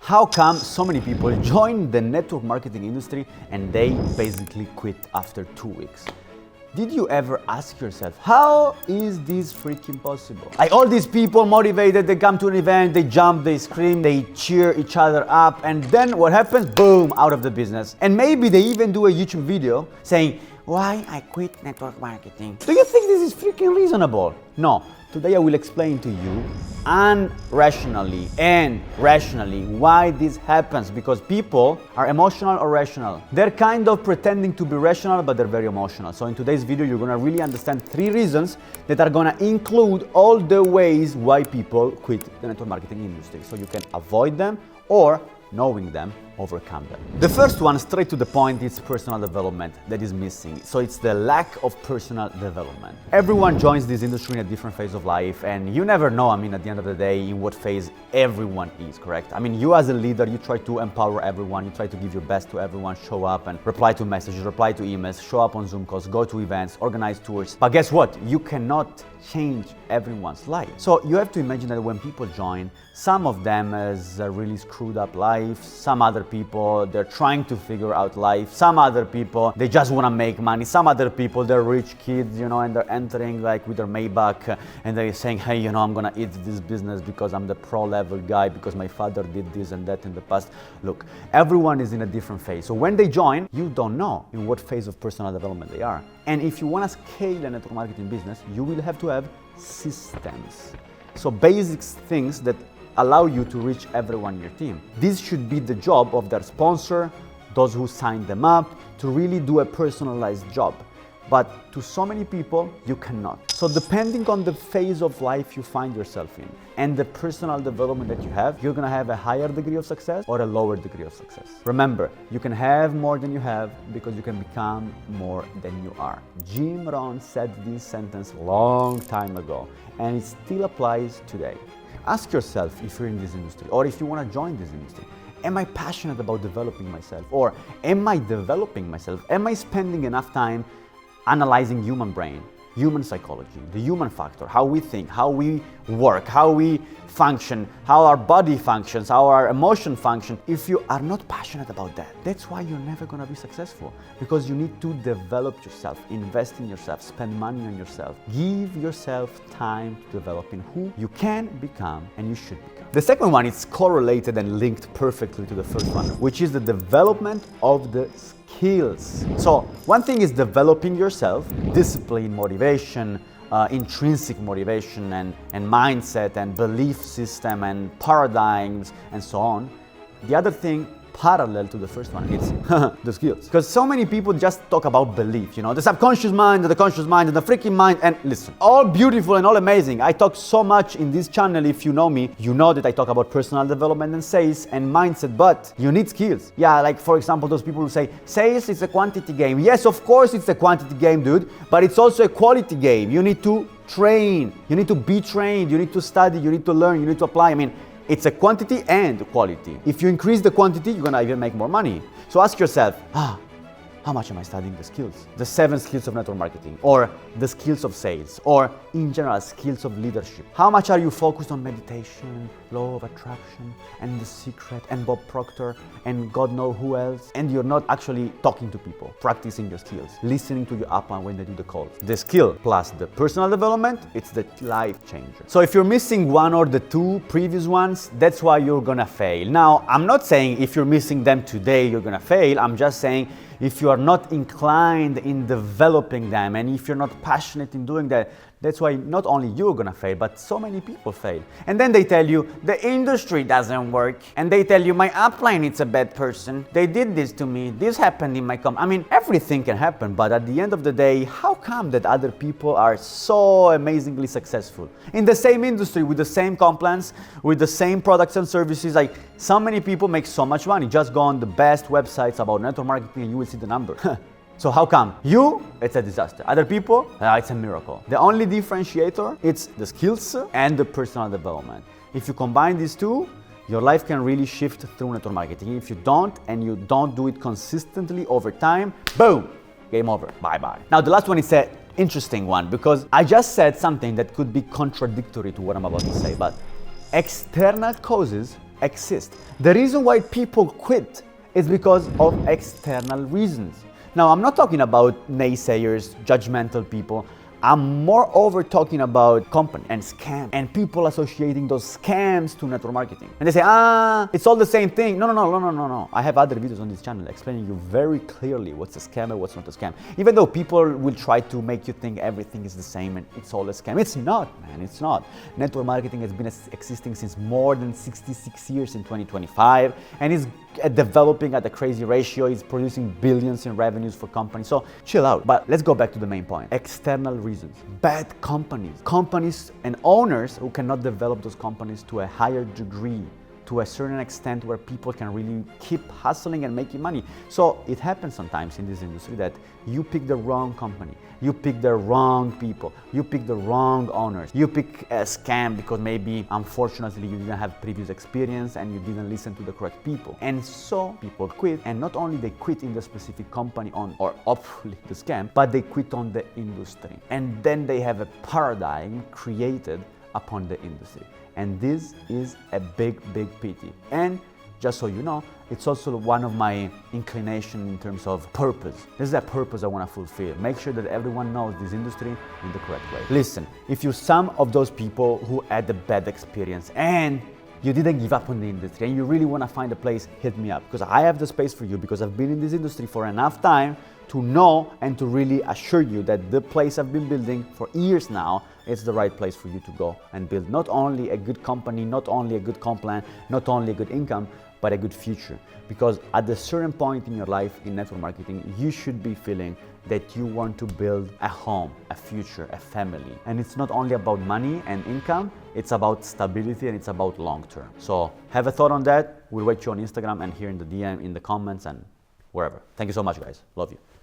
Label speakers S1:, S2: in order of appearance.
S1: How come so many people join the network marketing industry and they basically quit after 2 weeks? Did you ever ask yourself, how is this freaking possible? Like all these people motivated, they come to an event, they jump, they scream, they cheer each other up, and then what happens? Boom, out of the business. And maybe they even do a YouTube video saying, why I quit network marketing. Do you think this is freaking reasonable? No. Today I will explain to you unrationally and rationally why this happens, because people are emotional or rational. They're kind of pretending to be rational, but they're very emotional. So in today's video, you're gonna really understand 3 reasons that are gonna include all the ways why people quit the network marketing industry. So you can avoid them, or knowing them, overcome them. The first one, straight to the point, is personal development that is missing. So it's the lack of personal development. Everyone joins this industry in a different phase of life, and you never know, at the end of the day, in what phase everyone is, correct? You as a leader, you try to empower everyone, you try to give your best to everyone, show up and reply to messages, reply to emails, show up on Zoom calls, go to events, organize tours. But guess what? You cannot change everyone's life. So you have to imagine that when people join, some of them has a really screwed up life, some other people, they're trying to figure out life, some other people, they just want to make money, some other people, they're rich kids, and they're entering like with their Maybach and they're saying, hey, I'm gonna eat this business because I'm the pro level guy, because my father did this and that in the past. Look, everyone is in a different phase. So when they join, you don't know in what phase of personal development they are. And if you want to scale a network marketing business, you will have to have systems. So basic things that allow you to reach everyone in your team. This should be the job of their sponsor, those who sign them up, to really do a personalized job. But to so many people, you cannot. So depending on the phase of life you find yourself in and the personal development that you have, you're gonna have a higher degree of success or a lower degree of success. Remember, you can have more than you have because you can become more than you are. Jim Rohn said this sentence a long time ago, and it still applies today. Ask yourself if you're in this industry or if you wanna join this industry. Am I passionate about developing myself? Or am I developing myself? Am I spending enough time analyzing human brain, human psychology, the human factor, how we think, how we work, how we function, how our body functions, how our emotion function? If you are not passionate about that, that's why you're never gonna be successful, because you need to develop yourself, invest in yourself, spend money on yourself, give yourself time to develop in who you can become and you should become. The second one is correlated and linked perfectly to the first one, which is the development of the skills. So one thing is developing yourself, discipline, motivation, intrinsic motivation and mindset and belief system and paradigms and so on. The other thing, parallel to the first one, it's the skills. Because so many people just talk about belief, the subconscious mind, the conscious mind, and the freaking mind. And listen, all beautiful and all amazing. I talk so much in this channel. If you know me, you know that I talk about personal development and sales and mindset, but you need skills. Yeah, like for example, those people who say, sales is a quantity game. Yes, of course it's a quantity game, dude, but it's also a quality game. You need to train, you need to be trained, you need to study, you need to learn, you need to apply. It's a quantity and quality. If you increase the quantity, you're gonna even make more money. So ask yourself, how much am I studying the skills? The 7 skills of network marketing, or the skills of sales, or in general, skills of leadership. How much are you focused on meditation, law of attraction, and The Secret, and Bob Proctor, and God knows who else? And you're not actually talking to people, practicing your skills, listening to your upline when they do the calls. The skill plus the personal development, it's the life changer. So if you're missing one or the 2 previous ones, that's why you're gonna fail. Now, I'm not saying if you're missing them today, you're gonna fail. I'm just saying if you are not inclined in developing them, and if you're not passionate in doing that, that's why not only you're gonna fail, but so many people fail. And then they tell you, the industry doesn't work. And they tell you, my upline is a bad person. They did this to me. This happened in my company. Everything can happen, but at the end of the day, how come that other people are so amazingly successful? In the same industry, with the same compliance, with the same products and services, like so many people make so much money. Just go on the best websites about network marketing and you will see the number. So how come? You, it's a disaster. Other people, it's a miracle. The only differentiator, it's the skills and the personal development. If you combine these 2, your life can really shift through network marketing. If you don't, and you don't do it consistently over time, boom, game over, bye-bye. Now the last one is an interesting one, because I just said something that could be contradictory to what I'm about to say, but external causes exist. The reason why people quit is because of external reasons. Now, I'm not talking about naysayers, judgmental people. I'm moreover talking about company and scam and people associating those scams to network marketing. And they say, it's all the same thing. No. I have other videos on this channel explaining you very clearly what's a scam and what's not a scam. Even though people will try to make you think everything is the same and it's all a scam. It's not, man, it's not. Network marketing has been existing since more than 66 years in 2025 and is developing at a crazy ratio. It's producing billions in revenues for companies. So chill out. But let's go back to the main point. External reasons. Bad companies and owners who cannot develop those companies to a higher degree, to a certain extent where people can really keep hustling and making money. So it happens sometimes in this industry that you pick the wrong company, you pick the wrong people, you pick the wrong owners, you pick a scam because maybe unfortunately you didn't have previous experience and you didn't listen to the correct people. And so people quit, and not only they quit in the specific company or hopefully the scam, but they quit on the industry. And then they have a paradigm created upon the industry. And this is a big pity. And just so you know, it's also one of my inclination in terms of purpose. This is a purpose I want to fulfill. Make sure that everyone knows this industry in the correct way. Listen, if you're some of those people who had a bad experience and you didn't give up on the industry and you really want to find a place, hit me up, because I have the space for you, because I've been in this industry for enough time to know and to really assure you that the place I've been building for years now is the right place for you to go and build not only a good company, not only a good comp plan, not only a good income, but a good future. Because at a certain point in your life in network marketing, you should be feeling that you want to build a home, a future, a family. And it's not only about money and income, it's about stability and it's about long term. So have a thought on that. We'll wait you on Instagram and here in the DM, in the comments and wherever. Thank you so much, guys. Love you.